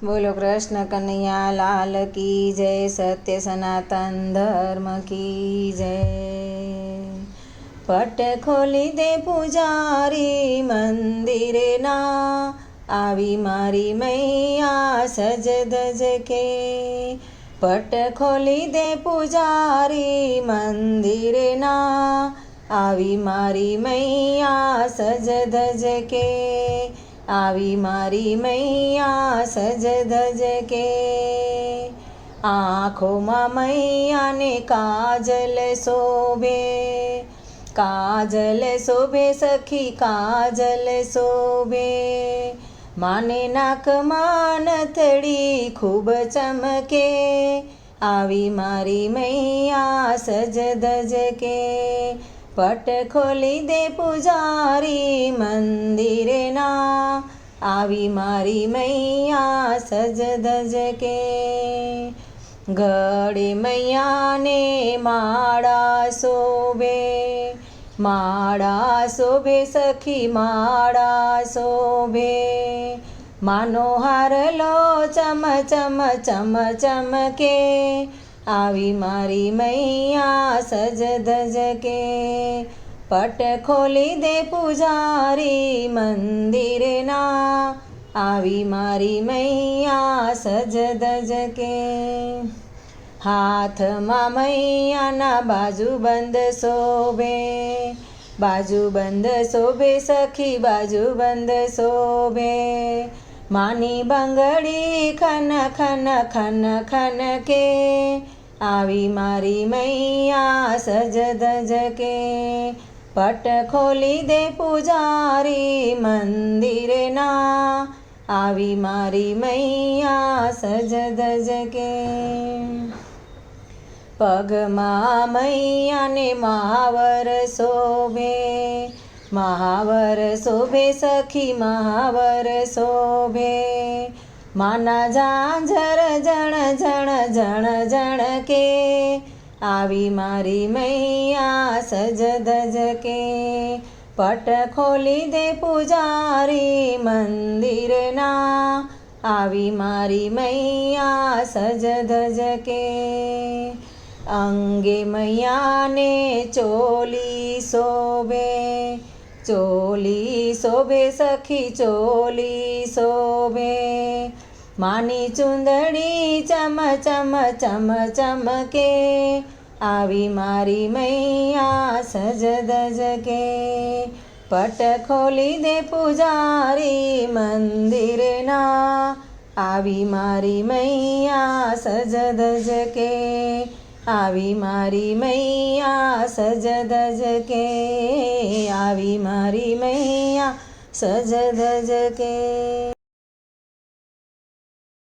बोलो कृष्ण कन्हैया लाल की जय। सत्य सनातन धर्म की जय। पट खोली दे पुजारी मंदिरे ना, आवी मारी मैया सज धज के। पट खोली दे पुजारी मंदिरे ना, आवी मारी मैया सज धज के। आवी मारी मैया सज धज के। आँखों मैया ने काजल शोभे, काजल शोभे सखी काजल शोभे। माने नाक मान थड़ी खूब चमके, आवी मारी मैया सज धज के। पट खोली दे पुजारी मंदिरे ना, आवी मारी मैया सज धज के। गळे मैया ने माड़ा शोभे, माड़ा शोभे सखी माड़ा शोभे। मानो हार लो चम चम चम चमके, आवी मारी मैया सज धज के। पट खोली दे पुजारी मंदिरे ना, आवी मारी मैया सज धज के। हाथ मा मैया ना बाजूबंद शोभे, बाजूबंद शोभे सखी बाजूबंद शोभे। मानी बंगड़ी खन खन खन खन के, आवी मारी मैया सज धज के। पट खोली दे पुजारी मंदिरे ना, आवी मारी मैया सज धज के। पगमा मैया ने महावर शोभे, महावर शोभे सखी महावर शोभे। माना झांझर जण जण जण जण के, आवी मारी मैया सज धज के। पट खोली दे पुजारी मंदिरे ना, आवी मारी मैया सज धज के। अंगे मैया ने चोली शोभे, चोली शोभे सखी चोली शोभे। मानी चुंदड़ी चम चम चम चम के, आवी मारी मैया सज धज के। पट खोली दे पुजारी मंदिरे ना, आवी मारी मैया सज धज के। आवी मारी मैया सज धज के, आवी मारी मैया सज धज के।